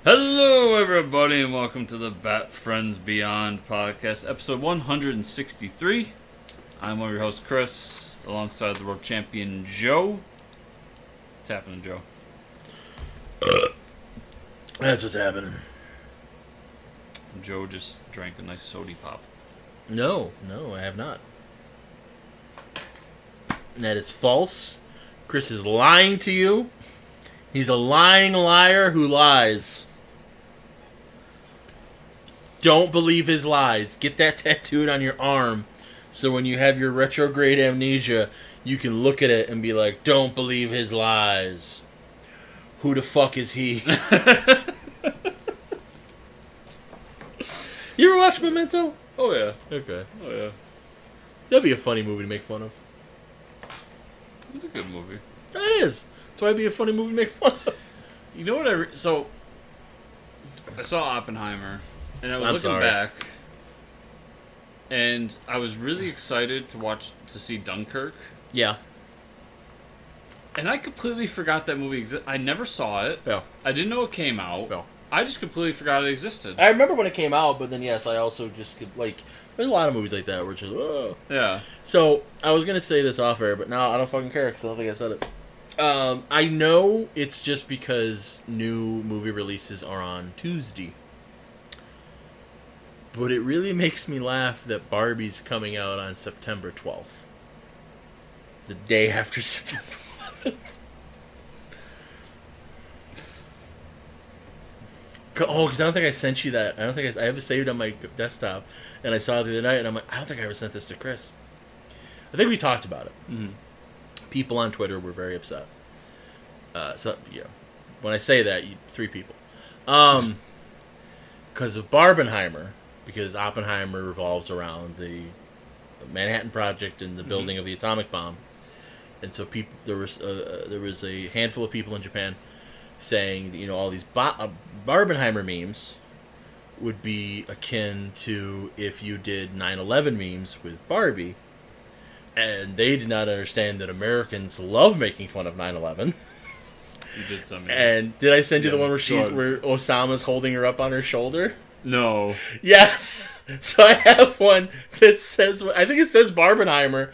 Hello, everybody, and welcome to the Bat Friends Beyond podcast, episode 163. I'm one of your hosts, Chris, alongside the world champion, Joe. What's happening, Joe? That's what's happening. Joe just drank a nice sody pop. No, I have not. That is false. Chris is lying to you. He's a lying liar who lies. Don't believe his lies. Get that tattooed on your arm so when you have your retrograde amnesia, you can look at it and be like, don't believe his lies. Who the fuck is he? You ever watch Memento? Oh, yeah. Okay. Oh, yeah. That'd be a funny movie to make fun of. It's a good movie. It is. That's why it'd be a funny movie to make fun of. You know what So, I saw Oppenheimer, and I was looking back, and I was really excited to see Dunkirk. Yeah. And I completely forgot that movie existed. I never saw it. Yeah. I didn't know it came out. No. I just completely forgot it existed. I remember when it came out, but then yes, I also just could, like, there's a lot of movies like that where it's just, oh. Yeah. So, I was going to say this off air, but now I don't fucking care because I don't think I said it. I know it's just because new movie releases are on Tuesday. But it really makes me laugh that Barbie's coming out on September 12th. The day after September 11th. Oh, because I don't think I sent you that. I have it saved on my desktop, and I saw it the other night, and I'm like, I don't think I ever sent this to Chris. I think we talked about it. Mm-hmm. People on Twitter were very upset. So, yeah. When I say that, 3 people. Because of Barbenheimer, because Oppenheimer revolves around the Manhattan Project and the building of the atomic bomb. And so there was a handful of people in Japan saying that, all these Barbenheimer memes would be akin to if you did 9/11 memes with Barbie. And they did not understand that Americans love making fun of 9/11. You did some. And did I send you the one where Osama's holding her up on her shoulder? No. Yes. So I have one that says, I think it says Barbenheimer,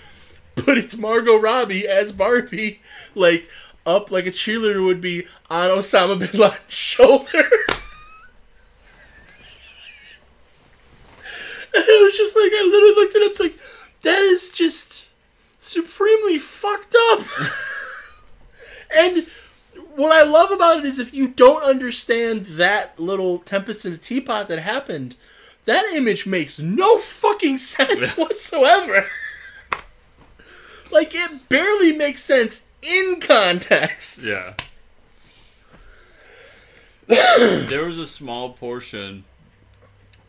but it's Margot Robbie as Barbie, like up like a cheerleader would be on Osama bin Laden's shoulder. And it was just like, I literally looked at it, it's like, that is just supremely fucked up. And what I love about it is if you don't understand that little tempest in a teapot that happened, that image makes no fucking sense whatsoever. Like, it barely makes sense in context. Yeah. There was a small portion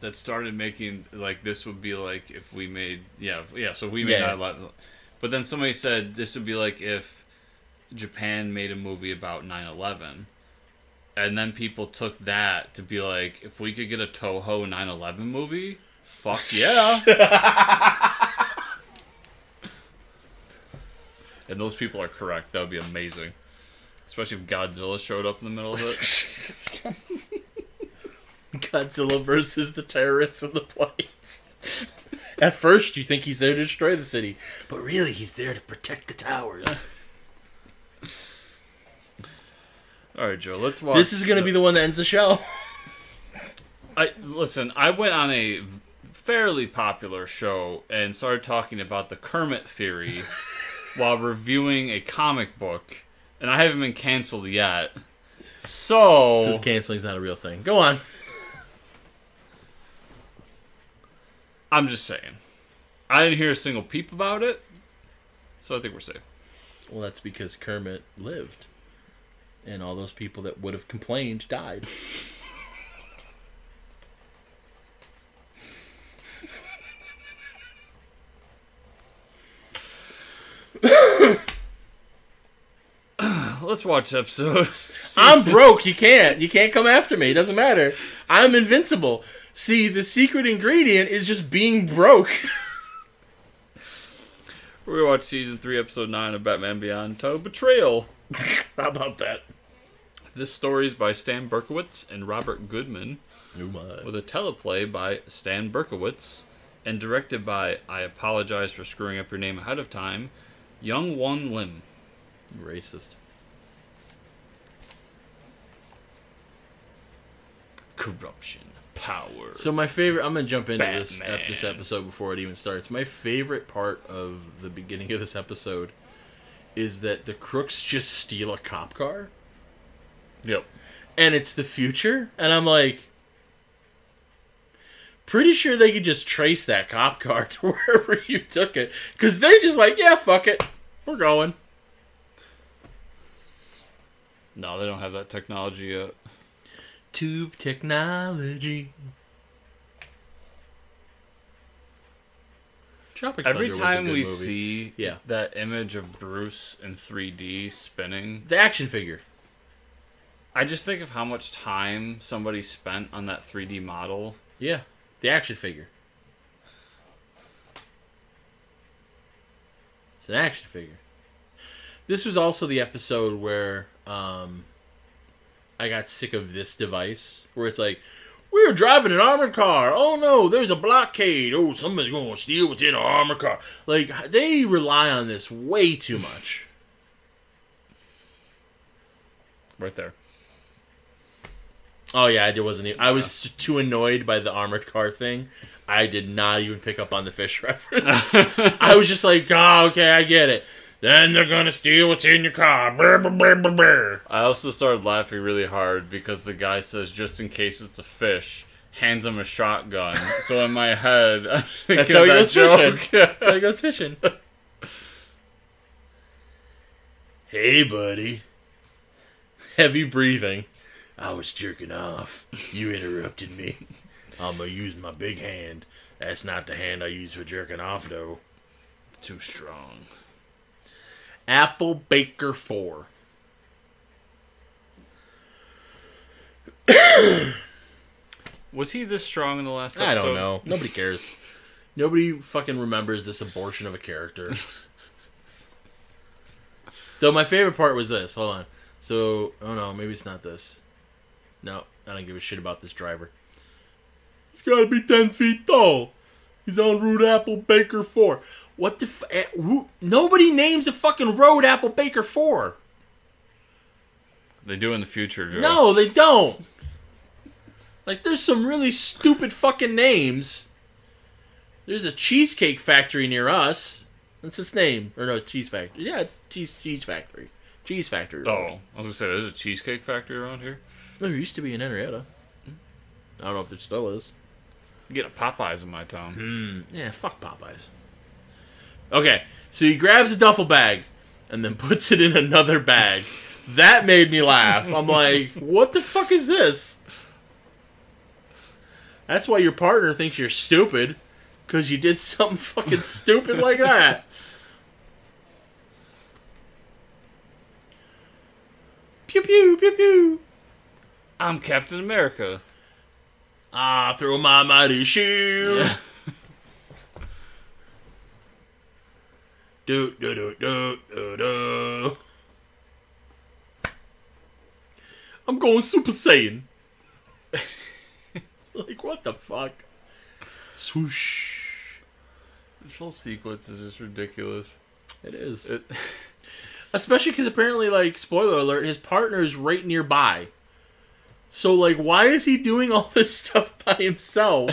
that started making, like, this would be like if we made, so we made 9/11. But then somebody said this would be like if Japan made a movie about 9/11. And then people took that to be like, if we could get a Toho 9/11 movie, fuck yeah. And those people are correct. That would be amazing. Especially if Godzilla showed up in the middle of it. Jesus Christ. Godzilla versus the terrorists in the planes. At first, you think he's there to destroy the city. But really, he's there to protect the towers. Alright, Joe, let's watch. This is going to be the one that ends the show. Listen, I went on a fairly popular show and started talking about the Kermit theory while reviewing a comic book, and I haven't been canceled yet. So Since canceling's not a real thing. Go on. I'm just saying. I didn't hear a single peep about it, so I think we're safe. Well, that's because Kermit lived. And all those people that would have complained died. Let's watch episode. I'm broke. You can't come after me. It doesn't matter. I'm invincible. See, the secret ingredient is just being broke. We're going to watch Season 3, Episode 9 of Batman Beyond, titled Betrayal. How about that? This story is by Stan Berkowitz and Robert Goodman, with a teleplay by Stan Berkowitz, and directed by, I apologize for screwing up your name ahead of time, Young Won Lim. Racist. Corruption. Power. So my favorite... I'm going to jump into this Batman. episode before it even starts. My favorite part of the beginning of this episode is that the crooks just steal a cop car. Yep. And it's the future. And I'm like... Pretty sure they could just trace that cop car to wherever you took it. Because they just like, yeah, fuck it. We're going. No, they don't have that technology yet. Tube technology. Tropic Every Thunder time was a we good movie. see that image of Bruce in 3D spinning... The action figure. I just think of how much time somebody spent on that 3D model. Yeah. The action figure. It's an action figure. This was also the episode where I got sick of this device. Where it's like, we're driving an armored car. Oh no, there's a blockade. Oh, somebody's going to steal what's in an armored car. Like, they rely on this way too much. Right there. Oh yeah, I was too annoyed by the armored car thing. I did not even pick up on the fish reference. I was just like, oh, okay, I get it. Then they're gonna steal what's in your car. Brr, brr, brr, brr, brr. I also started laughing really hard because the guy says, just in case it's a fish, hands him a shotgun. So in my head, I'm thinking That's how he goes joke. fishing. That's how he goes fishing. Hey, buddy. Heavy breathing. I was jerking off. You interrupted me. I'm gonna use my big hand. That's not the hand I use for jerking off, though. Too strong. Apple Baker 4. Was he this strong in the last episode? I don't know. Nobody cares. Nobody fucking remembers this abortion of a character. Though my favorite part was this. Hold on. So, oh no, maybe it's not this. No, I don't give a shit about this driver. He's gotta be 10 feet tall. He's on Route Apple Baker 4. What the nobody names a fucking road Apple Baker 4. They do in the future, Joe. No, they don't. Like, there's some really stupid fucking names. There's a cheesecake factory near us. What's its name? Or no, cheese factory. Yeah, cheese factory. Cheese factory. Oh, I was gonna say, there's a cheesecake factory around here? There used to be in Henrietta. I don't know if there still is. You get a Popeyes in my town. Yeah, fuck Popeyes. Okay, so he grabs a duffel bag and then puts it in another bag. That made me laugh. I'm like, what the fuck is this? That's why your partner thinks you're stupid. Because you did something fucking stupid like that. Pew pew, pew pew. I'm Captain America. I throw my mighty shield. Yeah. Do do do do do do. I'm going Super Saiyan. Like, what the fuck? Swoosh. This whole sequence is just ridiculous. It is. Especially because apparently, like, spoiler alert, his partner is right nearby. So, like, why is he doing all this stuff by himself?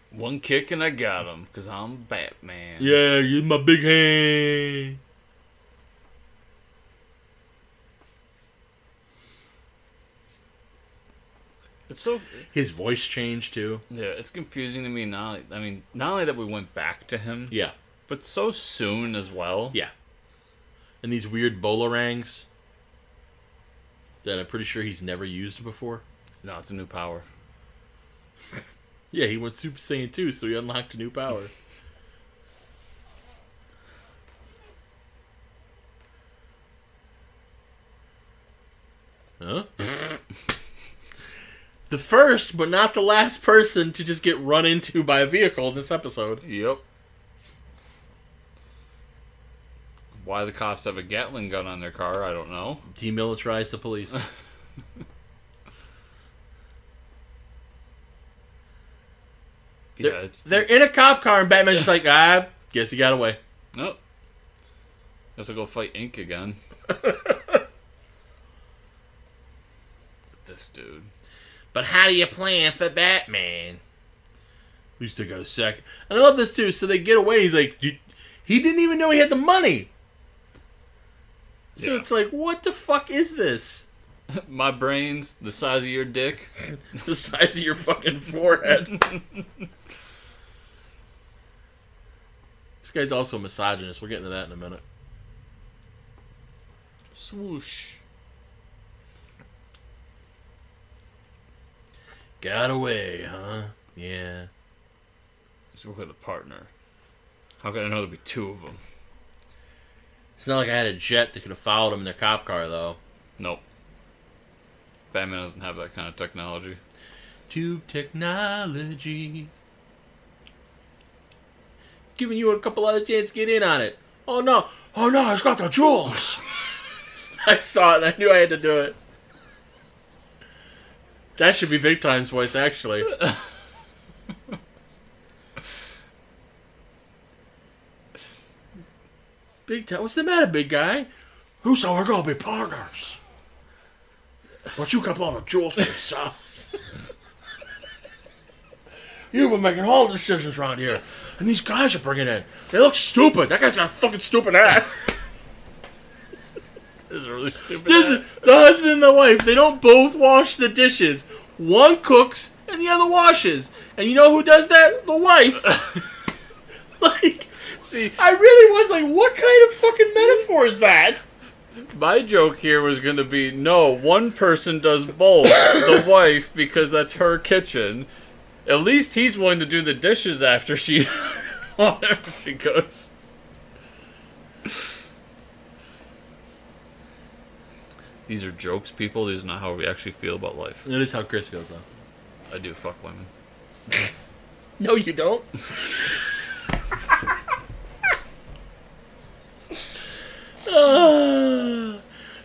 One kick and I got him, because I'm Batman. Yeah, use my big hand. It's so... His voice changed, too. Yeah, it's confusing to me now. I mean, not only that we went back to him, Yeah. but so soon as well. Yeah. And these weird bolorangs that I'm pretty sure he's never used before. No, it's a new power. Yeah, he went Super Saiyan 2, so he unlocked a new power. Huh? The first, but not the last person to just get run into by a vehicle in this episode. Yep. Why the cops have a Gatling gun on their car, I don't know. Demilitarize the police. They're in a cop car, and Batman's just like, guess he got away. Nope. Guess I'll go fight Ink again. This dude. But how do you plan for Batman? We still got a second. And I love this too. So they get away. He's like, he didn't even know he had the money. So it's like, what the fuck is this? My brain's the size of your dick. The size of your fucking forehead. This guy's also a misogynist. We'll get into that in a minute. Swoosh. Got away, huh? Yeah. Let's work with a partner. How could I know there'd be two of them? It's not like I had a jet that could have followed him in their cop car, though. Nope. Batman doesn't have that kind of technology. Tube technology. Giving you a couple other chances to get in on it. Oh no, it's got the jewels. I saw it and I knew I had to do it. That should be Big Time's voice, actually. Big Time, what's the matter, big guy? Who said we're gonna be partners? But you kept all the jewels for yourself. You've been making all the decisions around here. And these guys are bringing in. They look stupid. That guy's got a fucking stupid hat. This is a really stupid hat. The husband and the wife, they don't both wash the dishes. One cooks and the other washes. And you know who does that? The wife. Like, see, I really was like, what kind of fucking metaphor is that? My joke here was going to be, no, one person does both. The wife, because that's her kitchen. At least he's willing to do the dishes after she goes. These are jokes, people. These are not how we actually feel about life. That is how Chris feels, though. I do fuck women. No, you don't.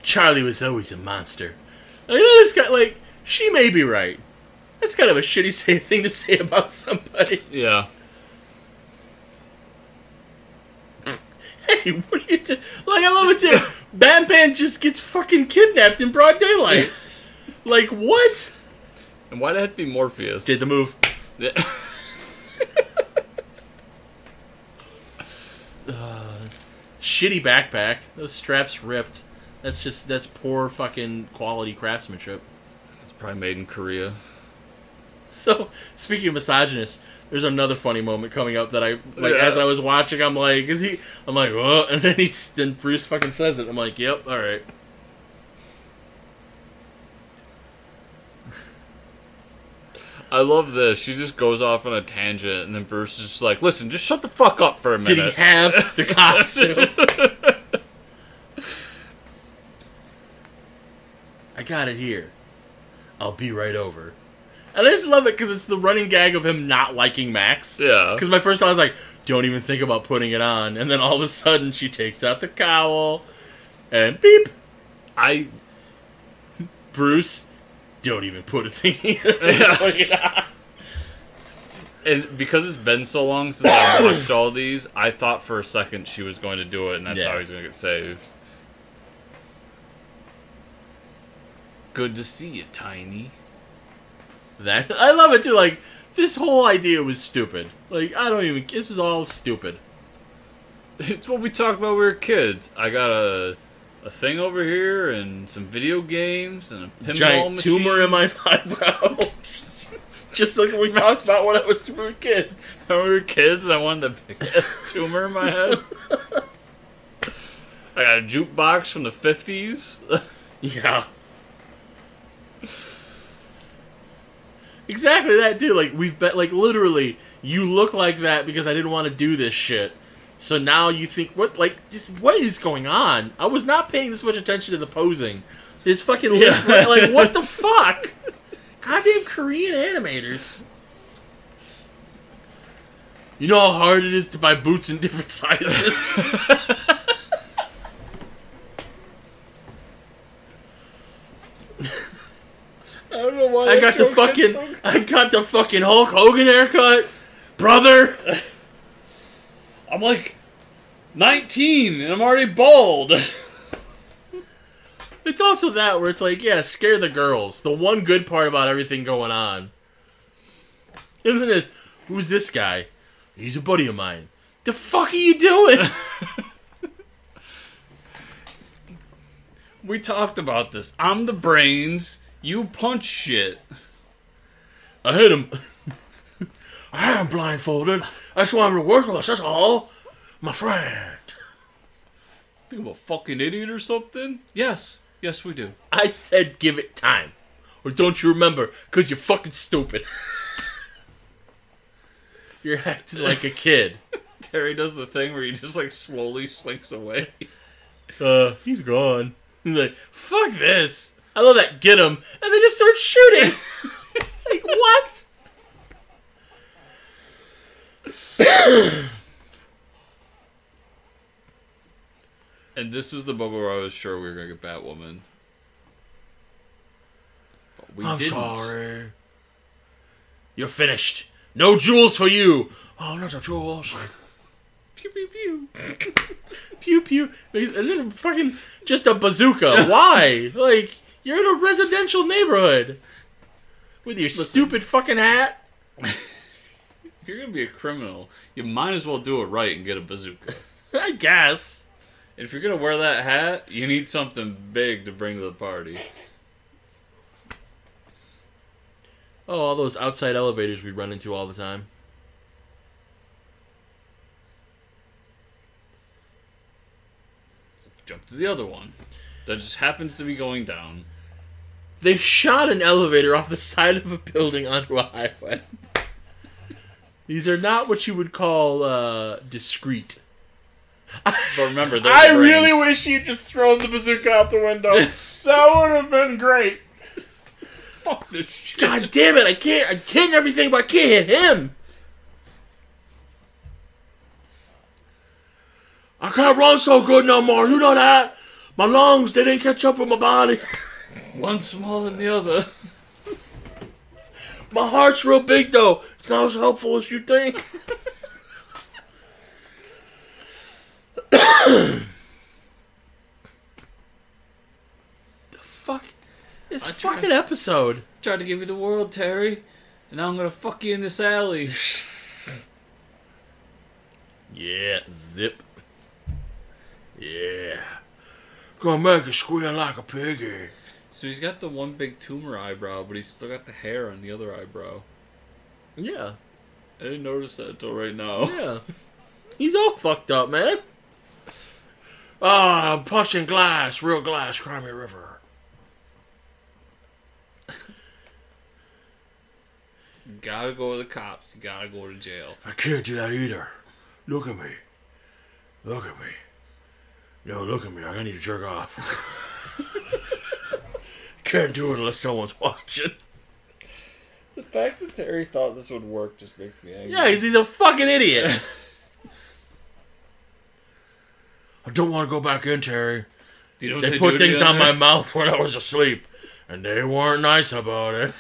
Charlie was always a monster. I know this guy, like, she may be right. That's kind of a shitty thing to say about somebody. Yeah. Hey, what are you doing? Like, I love it too. Batman just gets fucking kidnapped in broad daylight. Like, what? And why'd it have to be Morpheus? Did the move. Yeah. Shitty backpack. Those straps ripped. That's poor fucking quality craftsmanship. It's probably made in Korea. So, speaking of misogynist, there's another funny moment coming up that as I was watching, I'm like, I'm like, oh, and then Bruce fucking says it. I'm like, yep, alright. I love this. She just goes off on a tangent, and then Bruce is just like, listen, just shut the fuck up for a minute. Did he have the costume? I got it here. I'll be right over. And I just love it because it's the running gag of him not liking Max. Yeah. Because my first thought was like, don't even think about putting it on. And then all of a sudden she takes out the cowl and beep. Bruce, don't even put a thing here. Yeah. And because it's been so long since I watched all these, I thought for a second she was going to do it, and that's how he's going to get saved. Good to see you, Tiny. That I love it too. Like, this whole idea was stupid. Like, this was all stupid. It's what we talked about when we were kids. I got a thing over here and some video games and a pinball giant machine. Tumor in my eyebrow. Just like we talked about when we were kids. When we were kids, and I wanted the biggest tumor in my head. I got a jukebox from the 50s. Yeah. Exactly that too. Like, we've bet, like, literally, you look like that because I didn't want to do this shit. So now you think, what is going on? I was not paying this much attention to the posing. This fucking like, what the fuck? Goddamn Korean animators. You know how hard it is to buy boots in different sizes? got the fucking Hulk Hogan haircut, brother. I'm like 19 and I'm already bald. It's also that where it's like, yeah, scare the girls. The one good part about everything going on. And then who's this guy? He's a buddy of mine. The fuck are you doing? We talked about this. I'm the brains. You punch shit. I hit him. I am blindfolded. I just want him to work with us, that's all. My friend. Think I'm a fucking idiot or something? Yes. Yes, we do. I said give it time. Or don't you remember? Because you're fucking stupid. You're acting like a kid. Terry does the thing where he just like slowly slinks away. He's gone. He's like, fuck this. I love that. Get him. And they just start shooting. Like, what? And this was the moment where I was sure we were going to get Batwoman. But we didn't. I'm sorry. You're finished. No jewels for you. Oh, not the jewels. Pew, pew, pew. Pew, pew. And then fucking just a bazooka. Why? Like, you're in a residential neighborhood. With your stupid fucking hat. If you're going to be a criminal, you might as well do it right and get a bazooka. I guess. If you're going to wear that hat, you need something big to bring to the party. Oh, all those outside elevators we run into all the time. Jump to the other one. That just happens to be going down. They shot an elevator off the side of a building onto a highway. These are not what you would call discreet. But remember, I really wish you'd just thrown the bazooka out the window. That would have been great. Fuck this shit. God damn it, I can't everything, but I can't hit him. I can't run so good no more, you know that? My lungs, they didn't catch up with my body. One smaller than the other. My heart's real big though. It's not as helpful as you think. The fuck? This fucking episode. Tried to give you the world, Terry. And now I'm gonna fuck you in this alley. Yeah, zip. Yeah. Gonna make you squeal like a piggy. So he's got the one big tumor eyebrow, but he's still got the hair on the other eyebrow. Yeah. I didn't notice that until right now. Yeah. He's all fucked up, man. I'm punching glass, real glass, Crimey River. Gotta go to the cops. You gotta go to jail. I can't do that either. Look at me. Look at me. Yo, look at me. I need to jerk off. Can't do it unless someone's watching. The fact that Terry thought this would work just makes me angry. Yeah, he's a fucking idiot. I don't want to go back in, Terry. Do you know They put things on my mouth when I was asleep, and they weren't nice about it.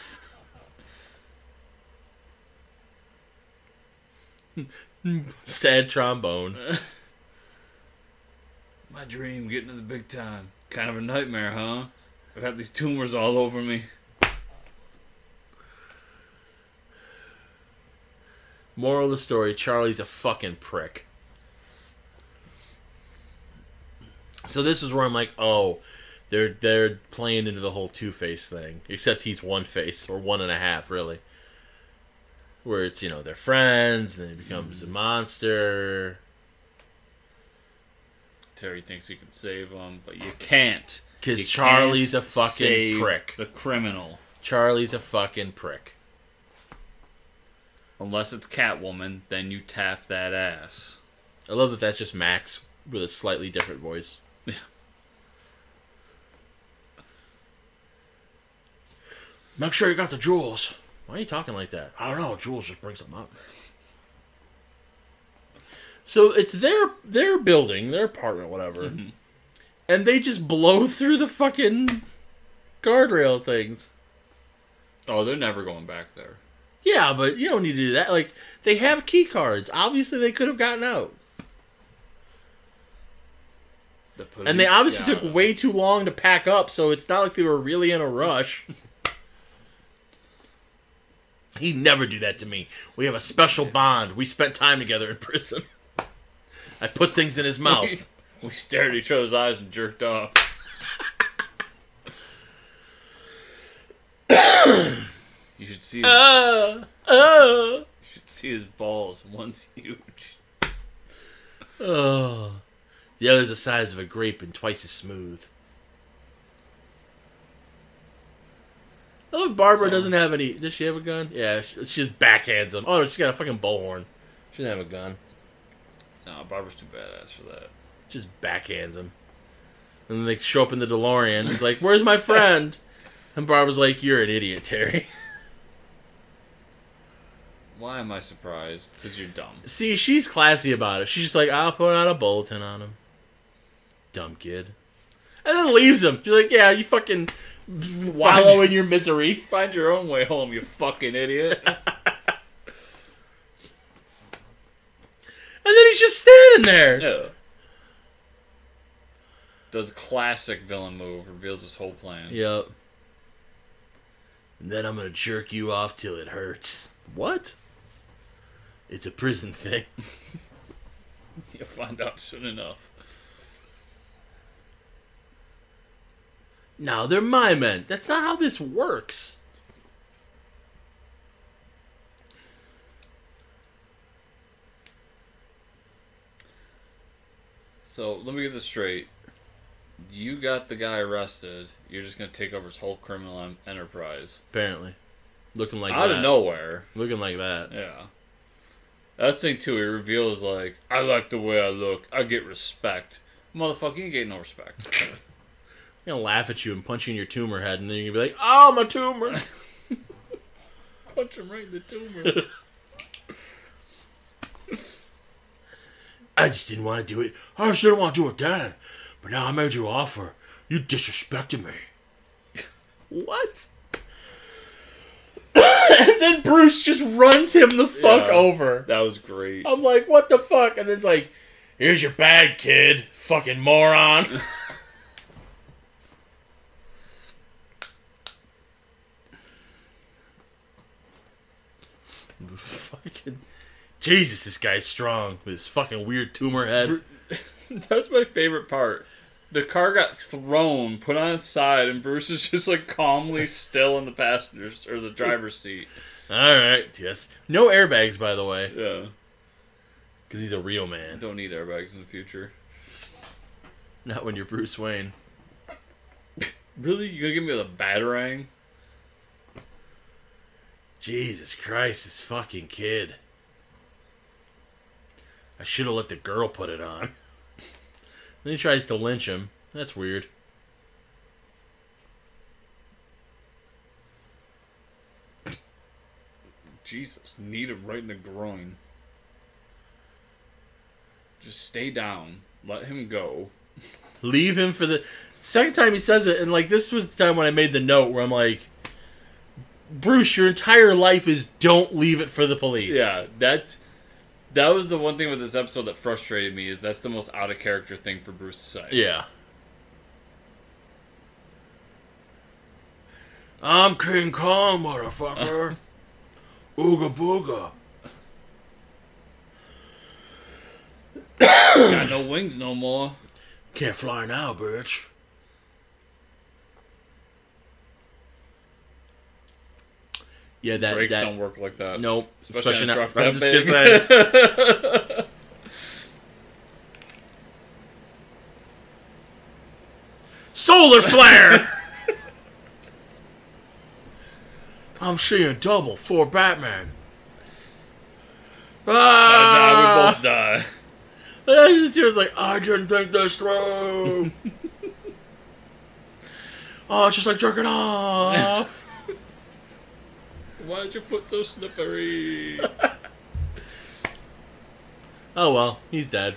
Sad trombone. My dream, getting to the big time. Kind of a nightmare, huh? I've had these tumors all over me. Moral of the story, Charlie's a fucking prick. So this is where I'm like, oh, they're playing into the whole Two-Face thing. Except he's one face, or 1.5, really. Where it's, you know, they're friends, and then he becomes a monster. Terry thinks he can save him, but you can't. Because Charlie's a fucking prick. The criminal. Charlie's a fucking prick. Unless it's Catwoman, then you tap that ass. I love that that's just Max with a slightly different voice. Yeah. Make sure you got the jewels. Why are you talking like that? I don't know. Jewels just brings them up. So it's their building, their apartment, whatever. Mm-hmm. And they just blow through the fucking guardrail things. Oh, they're never going back there. Yeah, but you don't need to do that. Like, they have key cards. Obviously, they could have gotten out. And they obviously took way too long to pack up, so it's not like they were really in a rush. He'd never do that to me. We have a special bond. We spent time together in prison. I put things in his mouth. We stared at each other's eyes and jerked off. You should see his, you should see his balls. One's huge. Oh. The other's the size of a grape and twice as smooth. Oh, Barbara doesn't have any... Does she have a gun? Yeah, she just backhands him. Oh, she's got a fucking bullhorn. She doesn't have a gun. No, Barbara's too badass for that. Just backhands him. And then they show up in the DeLorean. He's like, where's my friend? And Barbara's like, you're an idiot, Terry. Why am I surprised? Because you're dumb. See, she's classy about it. She's just like, I'll put out a bulletin on him. Dumb kid. And then leaves him. She's like, yeah, you fucking wallow in your misery. Find your own way home, you fucking idiot. And then he's just standing there. Yeah. Does classic villain move, reveals his whole plan. Yep. And then I'm gonna jerk you off till it hurts. What? It's a prison thing. You'll find out soon enough. No, they're my men. That's not how this works. So, let me get this straight. You got the guy arrested. You're just going to take over his whole criminal enterprise. Apparently. Looking like that. Out of nowhere. Looking like that. Yeah. That's the thing, too. He reveals, like, I like the way I look. I get respect. Motherfucker, you ain't getting no respect. I'm gonna laugh at you and punch you in your tumor head, and then you're gonna be like, oh, my tumor! Punch him right in the tumor. I just didn't want to do it. I just didn't want to do it then. But now I made you an offer. You disrespected me. What? And then Bruce just runs him the fuck over. That was great. I'm like, what the fuck? And then it's like, here's your bag, kid. Fucking moron. Fucking Jesus, this guy's strong with his fucking weird tumor head. That's my favorite part. The car got thrown, put on its side, and Bruce is just like calmly still in the passenger's or the driver's seat. Alright, yes. No airbags, by the way. Yeah. Because he's a real man. Don't need airbags in the future. Not when you're Bruce Wayne. Really? You gonna give me the batarang? Jesus Christ, this fucking kid. I should have let the girl put it on. Then he tries to lynch him. That's weird. Jesus, need him right in the groin. Just stay down. Let him go. Leave him for the... Second time he says it, and like this was the time when I made the note where I'm like, Bruce, your entire life is don't leave it for the police. Yeah, that was the one thing with this episode that frustrated me, is that's the most out of character thing for Bruce to say. Yeah. I'm King Kong, motherfucker. Ooga booga. Got no wings no more. Can't fly now, bitch. Yeah, Brakes don't work like that. Nope. Especially on a truck that big. Solar flare! I'm seeing double for Batman. We both die. He was like, I didn't think this through. Oh, it's just like jerking off. Why is your foot so slippery? Oh well, he's dead.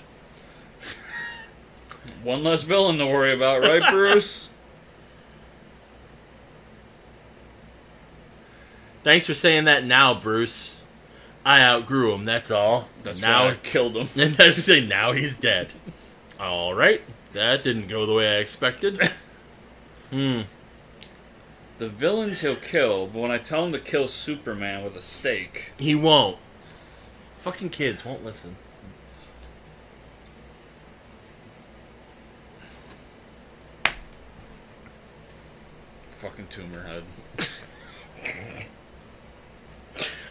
One less villain to worry about, right, Bruce? Thanks for saying that now, Bruce. I outgrew him, that's all. That's now why I killed him. And I was say now he's dead. Alright. That didn't go the way I expected. The villains he'll kill, but when I tell him to kill Superman with a stake... He won't. Fucking kids won't listen. Fucking Tumor head.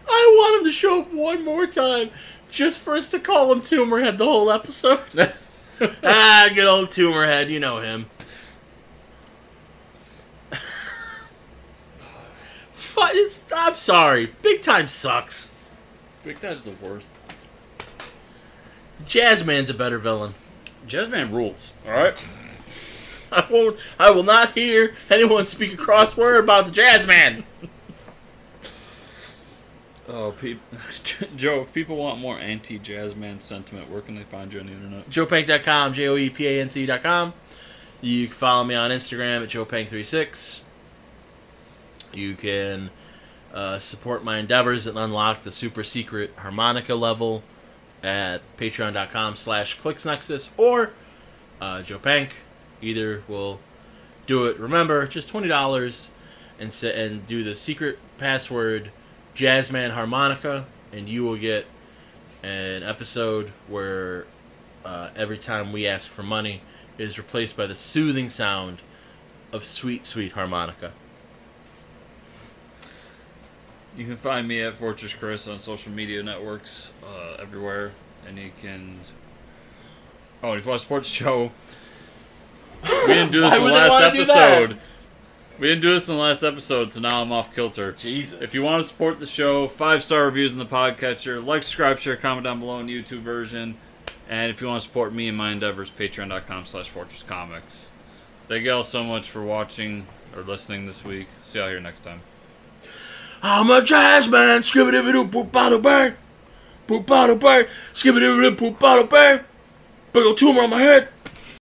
I want him to show up one more time, just for us to call him Tumor Head the whole episode. Good old Tumor Head, you know him. I'm sorry, Big Time sucks. Big Time's the worst. Jazzman's a better villain. Jazzman rules, alright? I will not hear anyone speak a cross word about the Jazzman. Oh, Joe, if people want more anti-Jazzman sentiment, where can they find you on the internet? JoePank.com, JoePanc.com. You can follow me on Instagram at JoePank36. You can support my endeavors and unlock the super secret harmonica level at patreon.com/ClixNexus or Joe Pank. Either will do it. Remember, just $20 and do the secret password Jazzman Harmonica, and you will get an episode where every time we ask for money, it is replaced by the soothing sound of sweet, sweet harmonica. You can find me at Fortress Chris on social media networks everywhere, and you can... Oh, and if you want to support the show... We didn't do this in the last episode. We didn't do this in the last episode, so now I'm off kilter. Jesus. If you want to support the show, 5-star reviews in the podcatcher, like, subscribe, share, comment down below in the YouTube version. And if you want to support me and my endeavors, patreon.com/FortressComics. Thank you all so much for watching or listening this week. See y'all here next time. I'm a jazz man. Skibbity-doo, poop bottle bang. Poop bottle bang. Skibbity-doo, poop bottle bang. Big old tumor on my head.